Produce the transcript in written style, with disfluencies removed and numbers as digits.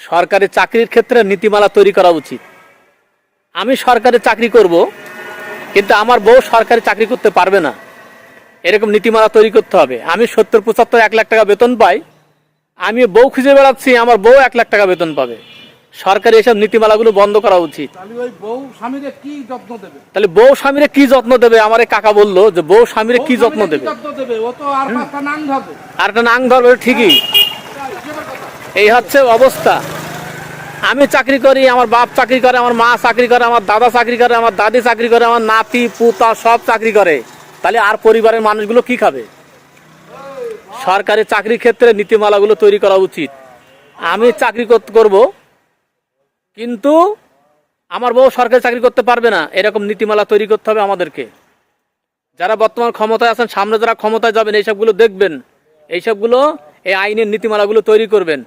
সরকারি চাকরির ক্ষেত্রে নীতিমালা তৈরি করা উচিত। আমি সরকারি চাকরি করব, কিন্তু আমার বউ সরকারি চাকরি করতে পারবে না, এরকম নীতিমালা তৈরি করতে হবে। আমি 70-75 1 লাখ টাকা বেতন পাই, আমি বউ খুঁজে বেড়াচ্ছি, আমার বউ 1 লাখ টাকা বেতন পাবে। সরকারি এসব নীতিমালাগুলো বন্ধ করা উচিত। তাহলে ওই বউ স্বামীরে কি যত্ন দেবে? তাহলে বউ স্বামীরে কি যত্ন দেবে? আমার এই কাকা বললো যে বউ স্বামীরে কি যত্ন দেবে, যত্ন দেবে? ও তো আর পাঁচটা নাং ধরবে। আর একটা নাং ধরবে, ঠিকই। এই হচ্ছে অবস্থা। আমি চাকরি করি, আমার বাপ চাকরি করে, আমার মা চাকরি করে, আমার দাদা চাকরি করে, আমার দাদি চাকরি করে, আমার নাতি পুতা সব চাকরি করে। তাহলে আর পরিবারের মানুষগুলো কি খাবে? সরকারি চাকরির ক্ষেত্রে নীতিমালাগুলো তৈরি করা উচিত। আমি চাকরি করব, কিন্তু আমার বউ সরকারি চাকরি করতে পারবে না, এরকম নীতিমালা তৈরি করতে হবে আমাদেরকে। যারা বর্তমান ক্ষমতায় আছেন, সামনে যারা ক্ষমতায় যাবেন, এইসবগুলো দেখবেন, এইসবগুলো এই আইনের নীতিমালাগুলো তৈরি করবেন।